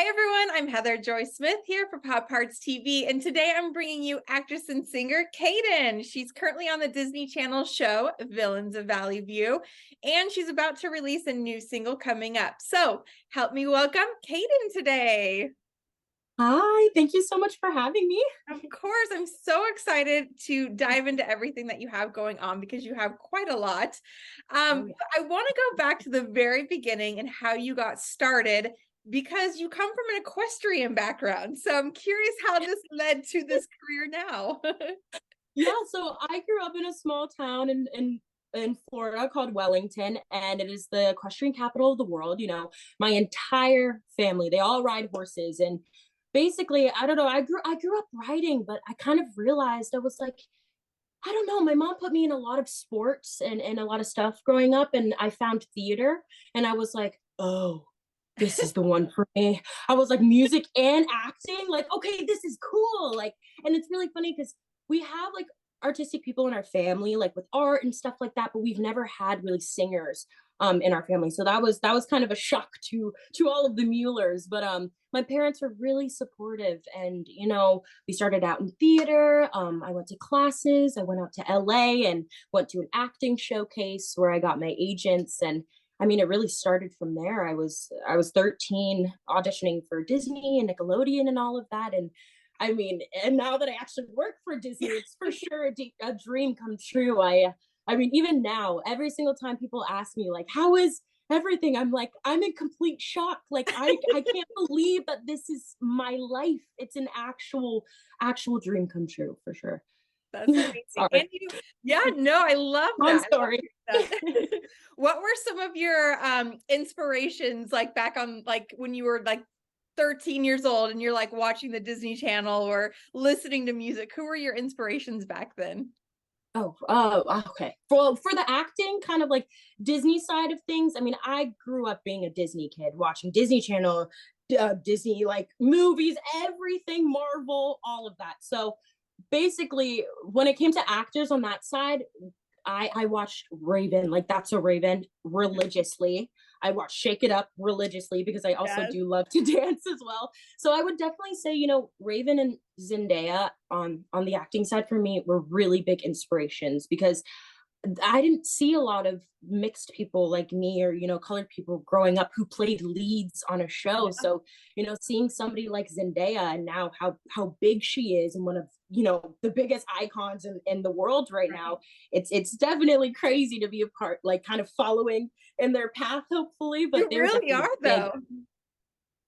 Hi everyone, I'm Heather Joy Smith here for Pop Hearts TV, and today I'm bringing you actress and singer Kayden. She's currently on the Disney Channel show Villains of Valley View, and she's about to release a new single coming up. So help me welcome Kayden today. Hi, thank you so much for having me. Of course, I'm so excited to dive into everything that you have going on because you have quite a lot. Oh, yeah. But I want to go back to the very beginning and how you got started because you come from an equestrian background. So I'm curious how this led to this career now. Yeah, so I grew up in a small town in Florida called Wellington, and it is the equestrian capital of the world. My entire family, they all ride horses. And basically, I don't know, I grew up riding, but I kind of realized I was like, I don't know, my mom put me in a lot of sports and a lot of stuff growing up, and I found theater, and I was like, oh, this is the one for me. I was like, music and acting, like, okay, this is cool. Like, and it's really funny because we have like artistic people in our family, like with art and stuff like that, but we've never had really singers in our family. So that was kind of a shock to all of the Muellers. But my parents were really supportive, and we started out in theater. I went to classes. I went out to LA and went to an acting showcase where I got my agents. And I mean, it really started from there. I was 13, auditioning for Disney and Nickelodeon and all of that. And I mean, and now that I actually work for Disney, it's for sure a dream come true. I mean, even now, every single time people ask me like, "How is everything?" I'm like, I'm in complete shock. Like, I can't believe that this is my life. It's an actual dream come true for sure. That's amazing. Sorry, And yeah, no, I love long that. I love story. that. What were some of your inspirations like back on like when you were like 13 years old and you're like watching the Disney Channel or listening to music? Who were your inspirations back then? Okay. For the acting, kind of like Disney side of things. I mean, I grew up being a Disney kid, watching Disney Channel, Disney like movies, everything, Marvel, all of that. So basically, when it came to actors on that side, I watched Raven, like That's a Raven, religiously. I watched Shake It Up religiously because I also Yes. do love to dance as well. So I would definitely say, Raven and Zendaya on the acting side for me were really big inspirations because I didn't see a lot of mixed people like me or, colored people growing up who played leads on a show. Yeah. So, seeing somebody like Zendaya and now how big she is and one of, the biggest icons in the world right Right. now, it's definitely crazy to be a part, like kind of following in their path, hopefully, but You they're really definitely are stand. though.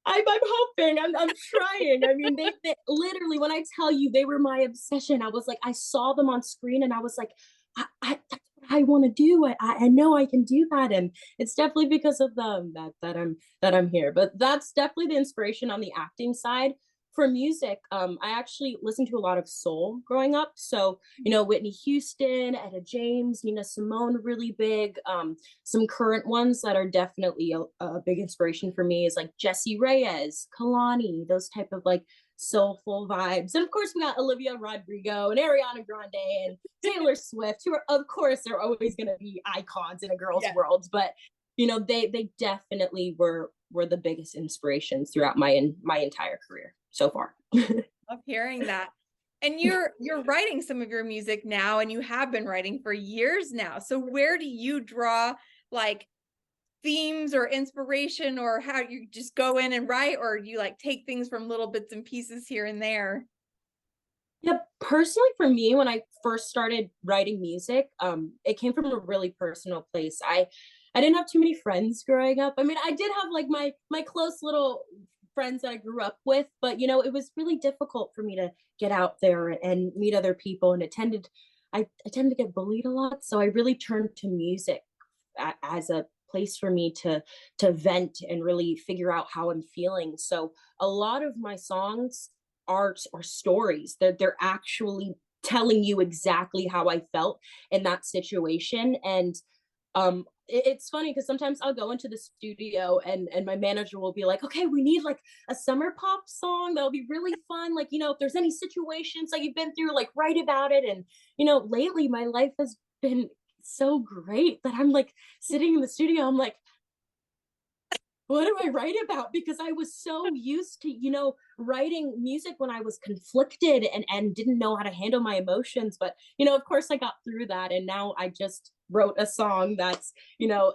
I'm hoping. I'm trying. I mean, they literally, when I tell you they were my obsession, I was like, I saw them on screen and I was like, that's what I want to do. I know I can do that, and it's definitely because of them that I'm here. But that's definitely the inspiration on the acting side. For music, I actually listened to a lot of soul growing up. So, Whitney Houston, Etta James, Nina Simone, really big. Some current ones that are definitely a big inspiration for me is like Jessie Reyez, Kalani, those type of like soulful vibes. And of course, we got Olivia Rodrigo and Ariana Grande and Taylor Swift, who are, of course, they're always going to be icons in a girl's Yeah. world. But they definitely were the biggest inspirations throughout my entire career so far. Love hearing that. And you're writing some of your music now, and you have been writing for years now. So where do you draw like themes or inspiration, or how you just go in and write, or you like take things from little bits and pieces here and there? Yeah, personally for me, when I first started writing music, it came from a really personal place. I didn't have too many friends growing up. I mean, I did have like my close little friends that I grew up with, but it was really difficult for me to get out there and meet other people, and I tend to get bullied a lot, so I really turned to music as a place for me to vent and really figure out how I'm feeling. So a lot of my songs art or stories that they're actually telling you exactly how I felt in that situation. And it's funny because sometimes I'll go into the studio and my manager will be like, okay, we need like a summer pop song that'll be really fun, like if there's any situations that you've been through, like write about it. And lately my life has been so great that I'm like sitting in the studio, I'm like, what do I write about? Because I was so used to, writing music when I was conflicted and didn't know how to handle my emotions. But, of course I got through that. And now I just wrote a song that's,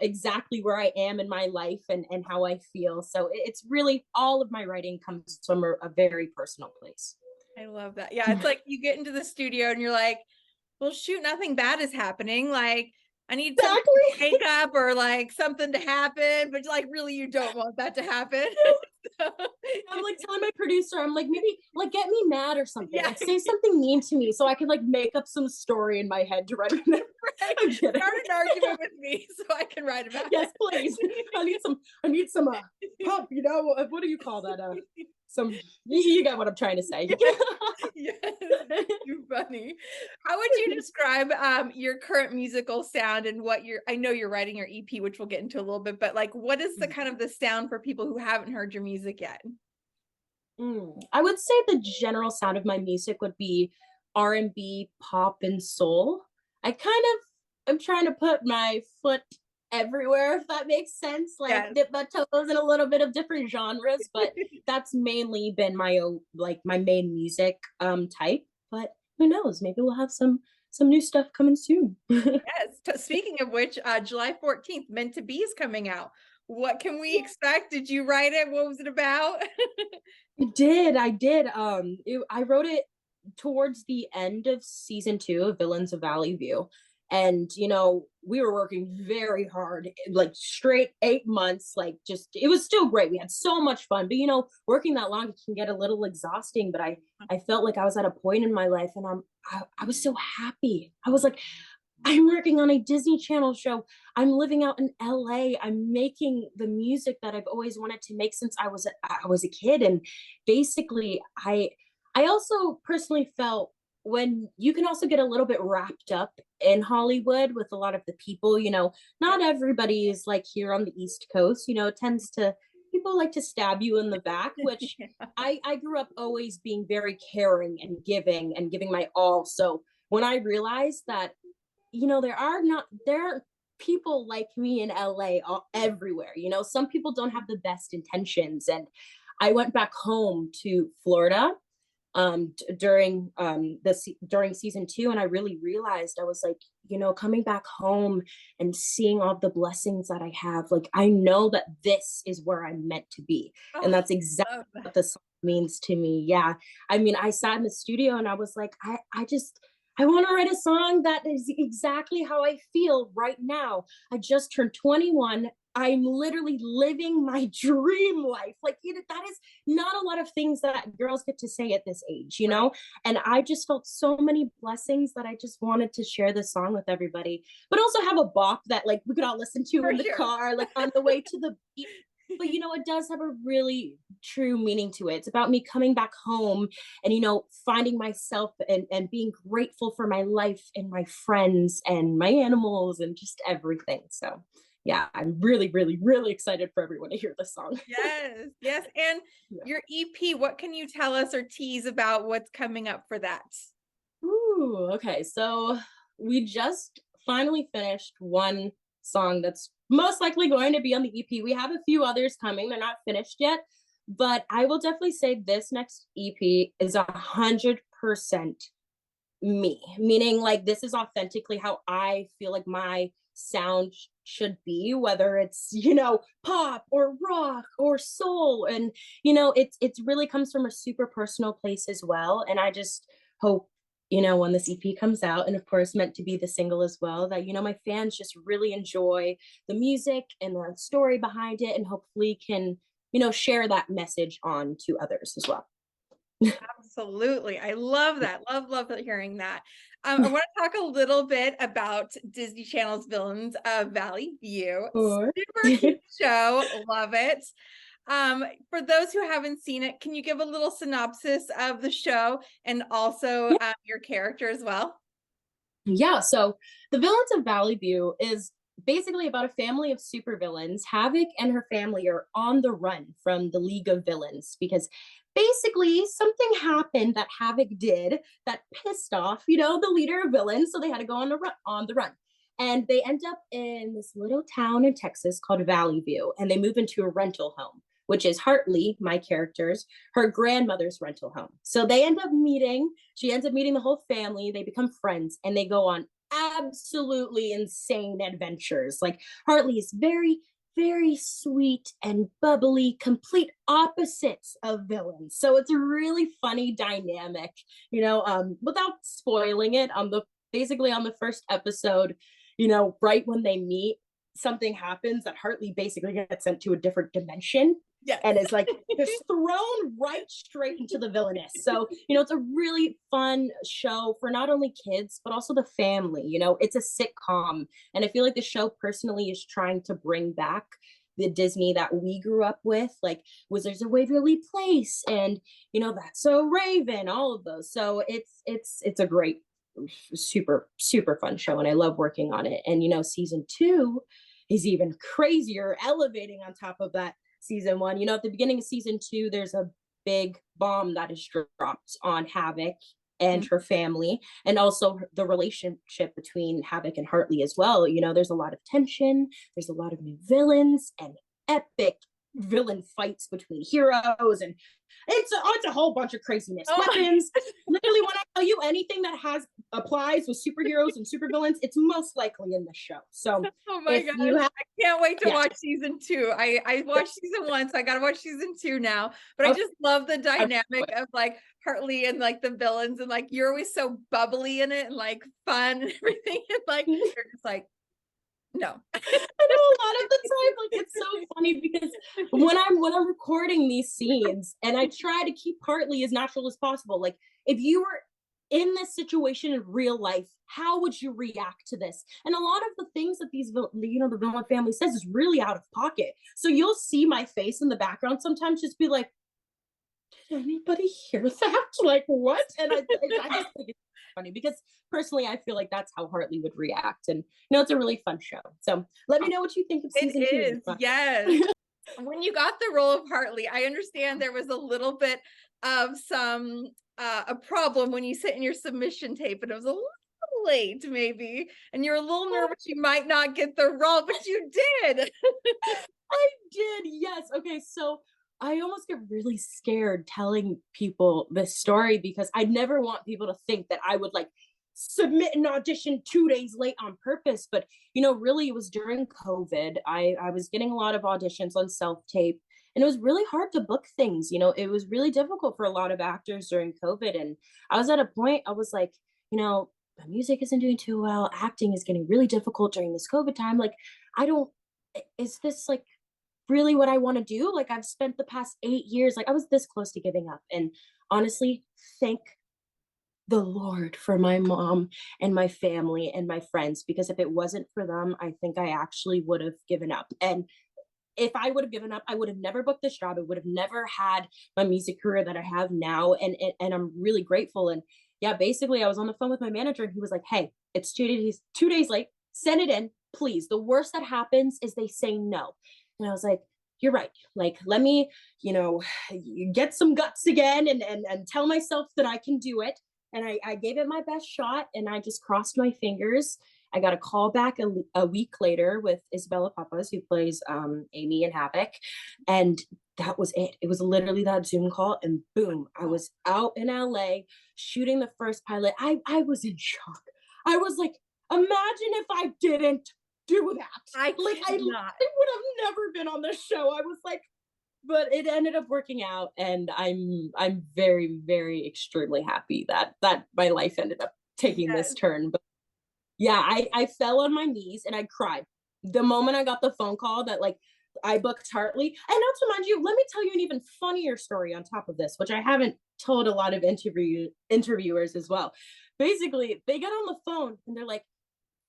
exactly where I am in my life and how I feel. So it's really, all of my writing comes from a very personal place. I love that. Yeah, it's like you get into the studio and you're like, well, shoot, nothing bad is happening. Like, I need something to Exactly. wake up or like something to happen, but like really you don't want that to happen. So, I'm like telling my producer, I'm like, maybe like get me mad or something. yeah, Like say something mean to me so I can like make up some story in my head to write it. right. I'm kidding. Start an argument with me so I can write about Yes, it. please. I need some pump, what do you call that? Some you get what I'm trying to say. Yes, too funny. How would you describe your current musical sound and what I know you're writing your EP, which we'll get into a little bit, but like what is the kind of the sound for people who haven't heard your music yet? I would say the general sound of my music would be R&B, pop, and soul. I kind of am trying to put my foot everywhere, if that makes sense. Like Yes. dip my toes in a little bit of different genres, but that's mainly been my own, like my main music type. But who knows? Maybe we'll have some new stuff coming soon. Yes. Speaking of which, July 14th, Meant to Be is coming out. What can we expect? Did you write it? What was it about? I did. I wrote it towards the end of season 2 of Villains of Valley View. And, we were working very hard, like straight 8 months, like just, it was still great. We had so much fun, but working that long can get a little exhausting, but I felt like I was at a point in my life and I was so happy. I was like, I'm working on a Disney Channel show. I'm living out in LA. I'm making the music that I've always wanted to make since I was a kid. And basically, I also personally felt when you can also get a little bit wrapped up in Hollywood with a lot of the people, not everybody is like here on the East Coast, it tends to people like to stab you in the back, which Yeah. I grew up always being very caring and giving my all. So when I realized that there are people like me in LA everywhere. Some people don't have the best intentions. And I went back home to Florida during season 2, and I really realized I was like, coming back home and seeing all the blessings that I have, like I know that this is where I'm meant to be. And Oh, that's exactly love that. what the song means to me. Yeah. I mean, I sat in the studio and I was like, I want to write a song that is exactly how I feel right now. I just turned 21. I'm literally living my dream life. Like, that is not a lot of things that girls get to say at this age, Right. And I just felt so many blessings that I just wanted to share this song with everybody, but also have a bop that like we could all listen to For in the sure. car, like on the way to the beach. But it does have a really true meaning to it. It's about me coming back home and finding myself and being grateful for my life and my friends and my animals and just everything. So yeah, I'm really, really, really excited for everyone to hear this song. Yes, yes. And Yeah. your EP, what can you tell us or tease about what's coming up for that? Ooh, okay. So we just finally finished one song that's most likely going to be on the EP. We have a few others coming. They're not finished yet, but I will definitely say this next EP is 100% me, meaning like this is authentically how I feel like my sound should be, whether it's pop or rock or soul. And it's really comes from a super personal place as well. And I just hope when this EP comes out, and of course Meant to Be the single as well, that my fans just really enjoy the music and the story behind it, and hopefully can share that message on to others as well. Absolutely. I love that. Love hearing that. I want to talk a little bit about Disney Channel's Villains of Valley View. Sure. Super cute show. Love it. For those who haven't seen it, can you give a little synopsis of the show and also your character as well? Yeah, so The Villains of Valley View is basically about a family of supervillains. Havoc and her family are on the run from the League of Villains because basically something happened that Havoc did that pissed off, the leader of villains, so they had to go on the run. And they end up in this little town in Texas called Valley View, and they move into a rental home, which is Hartley, my character's, her grandmother's rental home. So they end up meeting, she ends up meeting the whole family, they become friends, and they go on absolutely insane adventures. Like Hartley is very, very sweet and bubbly, complete opposites of villains. So it's a really funny dynamic, without spoiling it. Basically on the first episode, right when they meet, something happens that Hartley basically gets sent to a different dimension. Yes. And is like just thrown right straight into the villainous. So, it's a really fun show for not only kids, but also the family. It's a sitcom. And I feel like the show personally is trying to bring back the Disney that we grew up with, like Wizards of Waverly Place and, That's So Raven, all of those. So it's a great, super, super fun show. And I love working on it. And, season 2 is even crazier, elevating on top of that season 1. At the beginning of season 2, there's a big bomb that is dropped on Havoc and her family, and also the relationship between Havoc and Hartley as well. There's a lot of tension, there's a lot of new villains and epic villain fights between heroes, and it's a whole bunch of craziness. Weapons. Literally, when I tell you anything that applies with superheroes and supervillains, it's most likely in the show. So oh my gosh, I can't wait to watch season 2. I watched season 1, so I gotta watch season 2 now. But I just love the dynamic of like Hartley and like the villains, and like you're always so bubbly in it and like fun and everything. And like you're just like, no. I know a lot of the time, like it's so funny because when I'm recording these scenes, and I try to keep Hartley as natural as possible. Like if you were in this situation in real life, how would you react to this? And a lot of the things that the villain family says is really out of pocket. So you'll see my face in the background sometimes just be like, did anybody hear that? Like what? And I just think it's funny because personally I feel like that's how Hartley would react. And it's a really fun show. So let me know what you think of season 2. It is, yes. When you got the role of Hartley, I understand there was a little bit of some a problem when you sent in your submission tape, and it was a little late maybe, and you're a little nervous you might not get the role, but you did. I did, yes. Okay, so I almost get really scared telling people this story because I never want people to think that I would like submit an audition 2 days late on purpose. But really it was during COVID. I was getting a lot of auditions on self-tape, and it was really hard to book things. It was really difficult for a lot of actors during COVID. And I was at a point, I was like, the music isn't doing too well. Acting is getting really difficult during this COVID time. Like, is this like really what I want to do? Like, I've spent the past 8 years, like I was this close to giving up. And honestly, thank the Lord for my mom and my family and my friends, because if it wasn't for them, I think I actually would have given up. And if I would have given up, I would have never booked this job. I would have never had my music career that I have now. And I'm really grateful. And yeah, basically I was on the phone with my manager, and he was like, hey, it's 2 days late. Send it in, please. The worst that happens is they say no. And I was like, you're right. Like, let me, get some guts again and tell myself that I can do it. And I gave it my best shot, and I just crossed my fingers. I got a call back a week later with Isabella Papas, who plays Amy in Havoc. And that was it. It was literally that Zoom call, and boom, I was out in LA shooting the first pilot. I was in shock. I was like, imagine if I didn't do that. I would have never been on this show. I was like, but it ended up working out, and I'm very, very extremely happy that my life ended up taking this turn. But yeah, I fell on my knees and I cried the moment I got the phone call that like I booked Hartley. And not to mind you, let me tell you an even funnier story on top of this, which I haven't told a lot of interviewers as well. Basically, they get on the phone and they're like,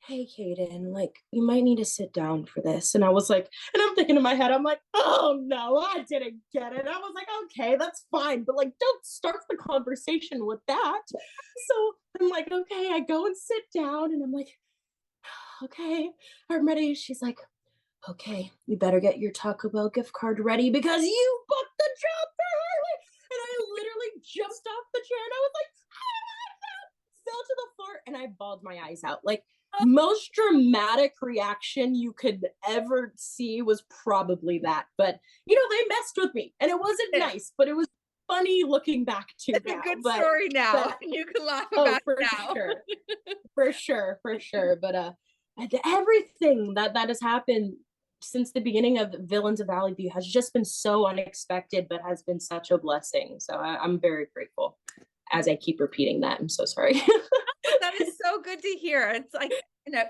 hey, Kayden, like, you might need to sit down for this. And I was like, and I'm thinking in my head, I'm like, oh no, I didn't get it. I was like, okay, that's fine. But like, don't start the conversation with that. So I'm like, okay, I go and sit down, and I'm like, okay, I'm ready. She's like, okay, you better get your Taco Bell gift card ready because you booked the job for Hartley. And I literally jumped off the chair, and I was like, oh my God, fell to the floor, and I bawled my eyes out. Like, most dramatic reaction you could ever see was probably that. But they messed with me, and it wasn't nice, but it was funny looking back to It's a now. good But story now. You can laugh oh, about for it now. sure, for sure. But everything that has happened since the beginning of Villains of Valley View has just been so unexpected, but has been such a blessing. So I'm very grateful. As I keep repeating that, I'm so sorry. That is so good to hear. It's like,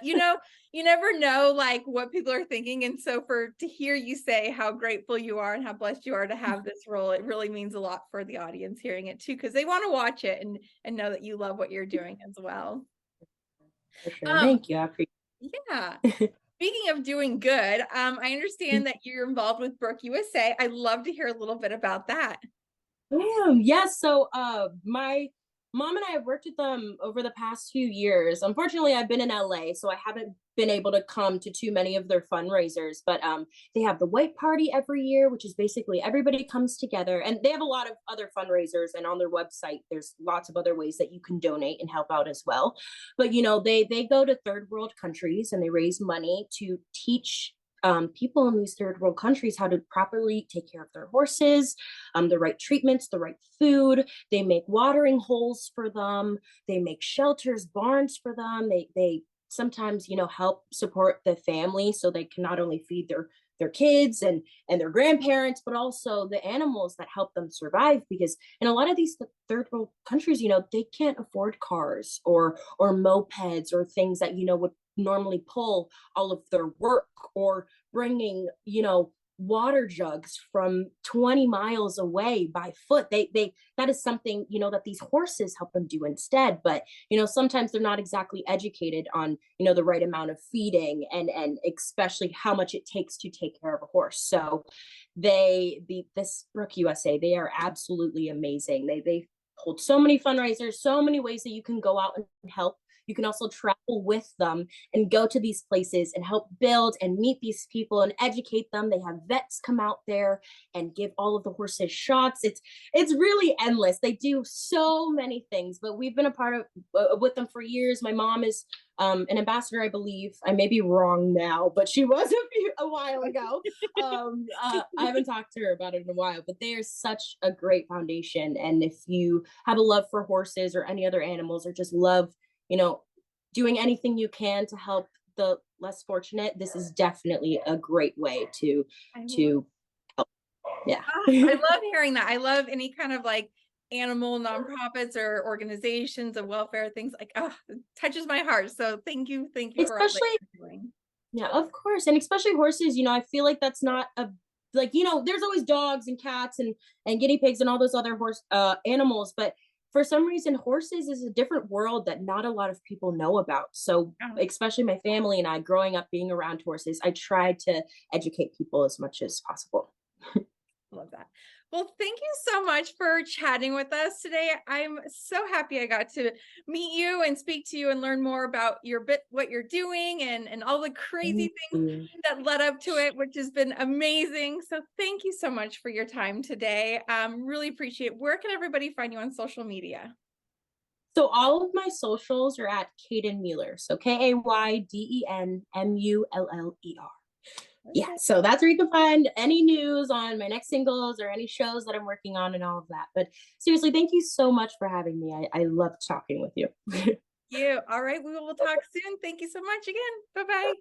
you never know like what people are thinking. And so to hear you say how grateful you are and how blessed you are to have this role, it really means a lot for the audience hearing it too, because they want to watch it and know that you love what you're doing as well. For sure. Thank you. I appreciate Yeah. Speaking of doing good, I understand that you're involved with Brooke USA. I'd love to hear a little bit about that. Yes. So my mom and I have worked with them over the past few years. Unfortunately, I've been in LA, so I haven't been able to come to too many of their fundraisers. But they have the White Party every year, which is basically everybody comes together, and they have a lot of other fundraisers. And on their website, there's lots of other ways that you can donate and help out as well. But they go to third world countries and they raise money to teach people in these third world countries how to properly take care of their horses, the right treatments, the right food. They make watering holes for them. They make shelters, barns for them. They sometimes help support the family so they can not only feed their kids and their grandparents, but also the animals that help them survive. Because in a lot of these third world countries, they can't afford cars or mopeds or things that would normally pull all of their work, or bringing water jugs from 20 miles away by foot. They that is something that these horses help them do instead. But sometimes they're not exactly educated on the right amount of feeding and especially how much it takes to take care of a horse. So this Brooke USA, they are absolutely amazing. They hold so many fundraisers, so many ways that you can go out and help. You can also travel with them and go to these places and help build and meet these people and educate them. They have vets come out there and give all of the horses shots. It's really endless. They do so many things, but we've been a part of with them for years. My mom is an ambassador, I believe. I may be wrong now, but she was a while ago. I haven't talked to her about it in a while, but they are such a great foundation. And if you have a love for horses or any other animals, or just love doing anything you can to help the less fortunate, this is definitely a great way to help. Yeah. I love hearing that. I love any kind of like animal nonprofits or organizations of welfare things, like, oh, it touches my heart. So thank you for all that you're doing. Yeah, of course. And especially horses, I feel like that's not a there's always dogs and cats and guinea pigs and all those other animals, but for some reason, horses is a different world that not a lot of people know about. So especially my family and I, growing up being around horses, I tried to educate people as much as possible. Love that. Well, thank you so much for chatting with us today. I'm so happy I got to meet you and speak to you and learn more about what you're doing and all the crazy things that led up to it, which has been amazing. So thank you so much for your time today. Really appreciate it. Where can everybody find you on social media? So all of my socials are at Kayden Muller. So KaydenMuller. Yeah, so that's where you can find any news on my next singles or any shows that I'm working on and all of that. But seriously, thank you so much for having me. I loved talking with you. You. All right. We will talk soon. Thank you so much again. Bye-bye.